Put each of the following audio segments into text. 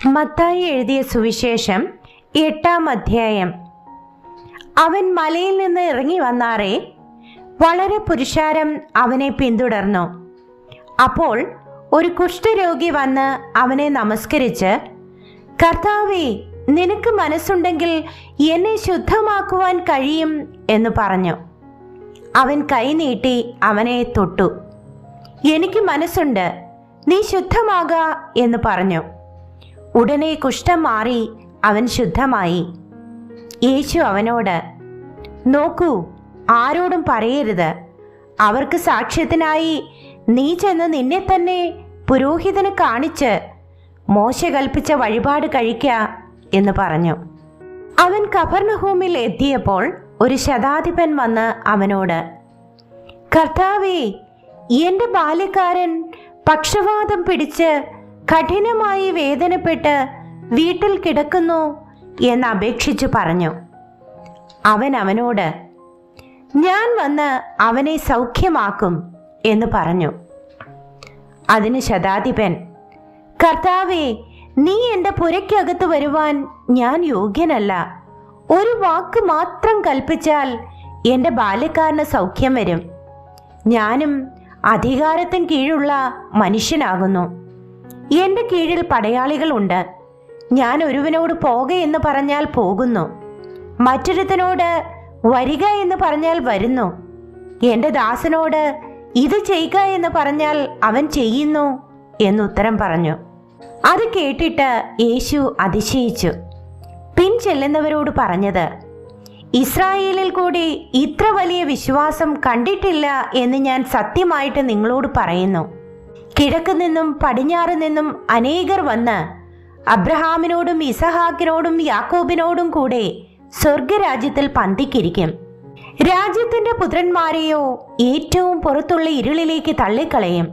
മത്തായി എഴുതിയ സുവിശേഷം 8-ാം അധ്യായം. അവൻ മലയിൽ നിന്ന് ഇറങ്ങി വന്നാറേ വളരെ പുരുഷാരം അവനെ പിന്തുടർന്നു. അപ്പോൾ ഒരു കുഷ്ഠരോഗി വന്ന് അവനെ നമസ്കരിച്ച്, കർത്താവേ, നിനക്ക് മനസ്സുണ്ടെങ്കിൽ എന്നെ ശുദ്ധമാക്കുവാൻ കഴിയും എന്ന് പറഞ്ഞു. അവൻ കൈ നീട്ടി അവനെ തൊട്ടു. എനിക്ക് മനസ്സുണ്ട്, നീ ശുദ്ധമാക എന്ന് പറഞ്ഞു. ഉടനെ കുഷ്ഠം മാറി അവൻ ശുദ്ധമായി. യേശു അവനോട്, നോക്കൂ, ആരോടും പറയരുത്. അവർക്ക് സാക്ഷ്യത്തിനായി നീ ചെന്ന് നിന്നെ തന്നെ പുരോഹിതന് കാണിച്ച് മോശ കൽപ്പിച്ച വഴിപാട് കഴിക്ക എന്ന് പറഞ്ഞു. അവൻ കഫർന്നഹൂമിൽ എത്തിയപ്പോൾ ഒരു ശതാധിപൻ വന്ന് അവനോട്, കർത്താവേ, എന്റെ ബാല്യക്കാരൻ പക്ഷവാതം പിടിച്ച് കഠിനമായി വേദനപ്പെട്ട് വീട്ടിൽ കിടക്കുന്നു എന്ന് അപേക്ഷിച്ചു പറഞ്ഞു. അവൻ അവനോട്, ഞാൻ വന്ന് അവനെ സൗഖ്യമാക്കും എന്ന് പറഞ്ഞു. അതിന് ശതാധിപൻ, കർത്താവേ, നീ എൻ്റെ പുരയ്ക്കകത്ത് വരുവാൻ ഞാൻ യോഗ്യനല്ല. ഒരു വാക്ക് മാത്രം കൽപ്പിച്ചാൽ എൻ്റെ ബാല്യക്കാരന് സൗഖ്യം വരും. ഞാനും അധികാരത്തിന് കീഴുള്ള മനുഷ്യനാകുന്നു. എൻ്റെ കീഴിൽ പടയാളികളുണ്ട്. ഞാൻ ഒരുവനോട് പോക എന്ന് പറഞ്ഞാൽ പോകുന്നു, മറ്റൊരുത്തനോട് വരിക എന്ന് പറഞ്ഞാൽ വരുന്നു. എൻ്റെ ദാസനോട് ഇത് ചെയ്യുക എന്ന് പറഞ്ഞാൽ അവൻ ചെയ്യുന്നു എന്നുത്തരം പറഞ്ഞു. അത് കേട്ടിട്ട് യേശു അതിശയിച്ചു. പിൻചെല്ലുന്നവരോട് പറഞ്ഞത്, ഇസ്രായേലിൽ കൂടി ഇത്ര വലിയ വിശ്വാസം കണ്ടിട്ടില്ല എന്ന് ഞാൻ സത്യമായിട്ട് നിങ്ങളോട് പറയുന്നു. കിഴക്ക് നിന്നും പടിഞ്ഞാറ് നിന്നും അനേകർ വന്ന് അബ്രഹാമിനോടും ഇസഹാക്കിനോടും യാക്കോബിനോടും കൂടെ സ്വർഗരാജ്യത്തിൽ പന്തിക്കിരിക്കും. രാജ്യത്തിന്റെ പുത്രന്മാരെയോ ഏറ്റവും പുറത്തുള്ള ഇരുളിലേക്ക് തള്ളിക്കളയും.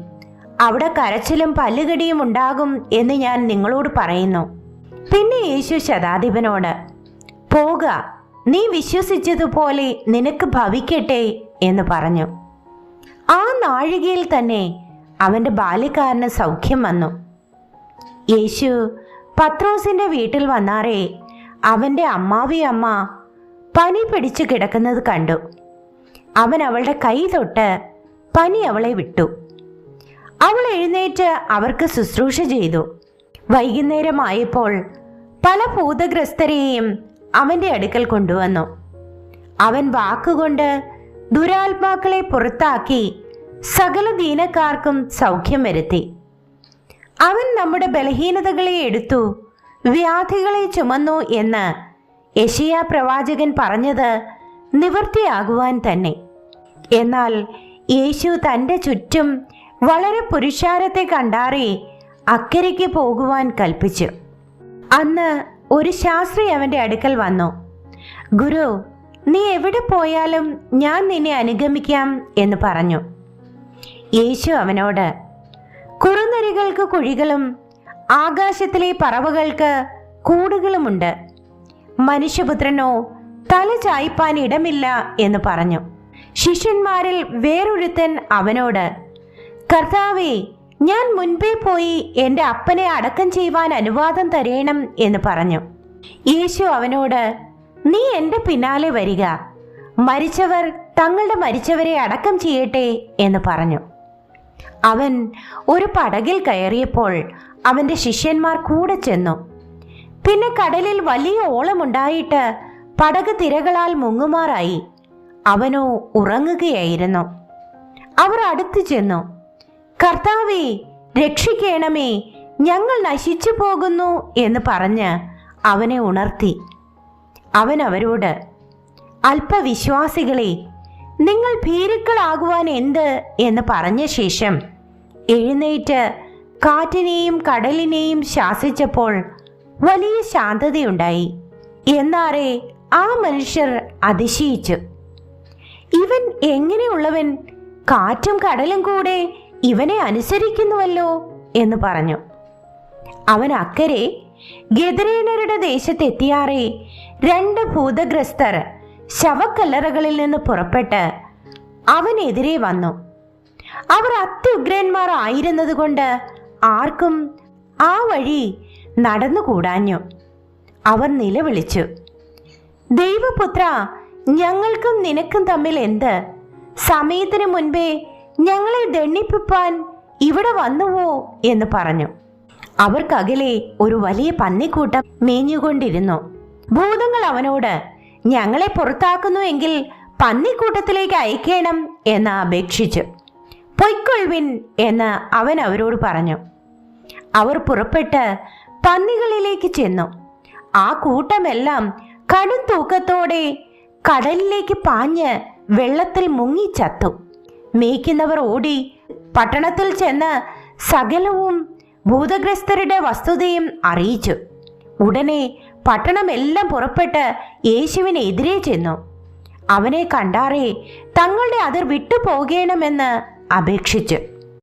അവിടെ കരച്ചിലും പല്ലുകടിയും ഉണ്ടാകും എന്ന് ഞാൻ നിങ്ങളോട് പറയുന്നു. പിന്നെ യേശു ശതാധിപനോട്, പോക, നീ വിശ്വസിച്ചതുപോലെ നിനക്ക് ഭവിക്കട്ടെ എന്ന് പറഞ്ഞു. ആ നാഴികയിൽ തന്നെ അവന്റെ ബാല്യക്കാരന് സൗഖ്യം വന്നു. യേശു പത്രോസിന്റെ വീട്ടിൽ വന്നാറേ അവന്റെ അമ്മാവിയമ്മ പനി പിടിച്ചു കിടക്കുന്നത് കണ്ടു. അവൻ അവളുടെ കൈ തൊട്ട് പനി അവളെ വിട്ടു. അവൾ എഴുന്നേറ്റ് അവർക്ക് ശുശ്രൂഷ ചെയ്തു. വൈകുന്നേരമായപ്പോൾ പല ഭൂതഗ്രസ്തരെയും അവന്റെ അടുക്കൽ കൊണ്ടുവന്നു. അവൻ വാക്കുകൊണ്ട് ദുരാത്മാക്കളെ പുറത്താക്കി സകല ദീനക്കാർക്കും സൗഖ്യം വരുത്തി. അവൻ നമ്മുടെ ബലഹീനതകളെ എടുത്തു വ്യാധികളെ ചുമന്നു എന്ന് യെശയ്യാ പ്രവാചകൻ പറഞ്ഞത് നിവൃത്തിയാകുവാൻ തന്നെ. എന്നാൽ യേശു തൻ്റെ ചുറ്റും വളരെ പുരുഷാരത്തെ കണ്ടാറേ അക്കരയ്ക്ക് പോകുവാൻ കൽപ്പിച്ചു. അന്ന് ഒരു ശാസ്ത്രി അവന്റെ അടുക്കൽ വന്നു. ഗുരു, നീ എവിടെ പോയാലും ഞാൻ നിന്നെ അനുഗമിക്കാം എന്ന് പറഞ്ഞു. യേശു അവനോട്, കുറുനരികൾക്ക് കുഴികളും ആകാശത്തിലെ പറവകൾക്ക് കൂടുകളുമുണ്ട്, മനുഷ്യപുത്രനോ തല ചായ്പാൻ ഇടമില്ല എന്ന് പറഞ്ഞു. ശിഷ്യന്മാരിൽ വേറൊരുത്തൻ അവനോട്, കർത്താവേ, ഞാൻ മുൻപേ പോയി എൻ്റെ അപ്പനെ അടക്കം ചെയ്യുവാൻ അനുവാദം തരേണം എന്ന് പറഞ്ഞു. യേശു അവനോട്, നീ എൻ്റെ പിന്നാലെ വരിക, മരിച്ചവർ തങ്ങളുടെ മരിച്ചവരെ അടക്കം ചെയ്യട്ടെ എന്ന് പറഞ്ഞു. അവൻ ഒരു പടകിൽ കയറിയപ്പോൾ അവന്റെ ശിഷ്യന്മാർ കൂടെ ചെന്നു. പിന്നെ കടലിൽ വലിയ ഓളമുണ്ടായിട്ട് പടക് തിരകളാൽ മുങ്ങുമാറായി. അവനോ ഉറങ്ങുകയായിരുന്നു. അവർ അടുത്തു ചെന്നു, കർത്താവേ, രക്ഷിക്കണമേ, ഞങ്ങൾ നശിച്ചു പോകുന്നു എന്ന് പറഞ്ഞ് അവനെ ഉണർത്തി. അവൻ അവരോട്, അല്പവിശ്വാസികളെ, നിങ്ങൾ ഭീരുക്കളാകുവാൻ എന്ത് എന്ന് പറഞ്ഞ ശേഷം എഴുന്നേറ്റ് കാറ്റിനെയും കടലിനെയും ശാസിച്ചപ്പോൾ വലിയ ശാന്തതയുണ്ടായി. എന്നാറേ ആ മനുഷ്യർ അതിശയിച്ചു. ഇവൻ എങ്ങനെയുള്ളവൻ, കാറ്റും കടലും കൂടെ ഇവനെ അനുസരിക്കുന്നുവല്ലോ എന്ന് പറഞ്ഞു. അവൻ അക്കരെ ഗദരേനരുടെ ദേശത്തെത്തിയാറേ 2 ഭൂതഗ്രസ്തർ ശവക്കല്ലറകളിൽ നിന്ന് പുറപ്പെട്ട് അവനെതിരെ വന്നു. അവർ അത്യുഗ്രന്മാർ ആയിരുന്നത് കൊണ്ട് ആർക്കും ആ വഴി നടന്നുകൂടാഞ്ഞു. അവർ നിലവിളിച്ചു, ദൈവപുത്ര, ഞങ്ങൾക്കും നിനക്കും തമ്മിൽ എന്ത്? സമയത്തിന് മുൻപേ ഞങ്ങളെ ദണ്ഡിപ്പിപ്പാൻ ഇവിടെ വന്നുവോ എന്ന് പറഞ്ഞു. അവർക്കകലെ ഒരു വലിയ പന്നിക്കൂട്ടം മേഞ്ഞുകൊണ്ടിരുന്നു. ഭൂതങ്ങൾ അവനോട്, ഞങ്ങളെ പുറത്താക്കുന്നു എങ്കിൽ പന്നിക്കൂട്ടത്തിലേക്ക് അയക്കണം എന്ന് അപേക്ഷിച്ചു. പൊയ്ക്കൊള്ളുവിൻ എന്ന് അവൻ അവരോട് പറഞ്ഞു. അവർ പുറപ്പെട്ട് പന്നികളിലേക്ക് ചെന്നു. ആ കൂട്ടമെല്ലാം കടും തൂക്കത്തോടെ കടലിലേക്ക് പാഞ്ഞ് വെള്ളത്തിൽ മുങ്ങിച്ചത്തു. മേയ്ക്കുന്നവർ ഓടി പട്ടണത്തിൽ ചെന്ന് സകലവും ഭൂതഗ്രസ്തരുടെ വസ്തുതയും അറിയിച്ചു. ഉടനെ പട്ടണമെല്ലാം പുറപ്പെട്ട് യേശുവിനെതിരെ ചെന്നു. അവനെ കണ്ടാറേ തങ്ങളുടെ അതിർ വിട്ടു പോകണമെന്ന് അപേക്ഷിച്ചു.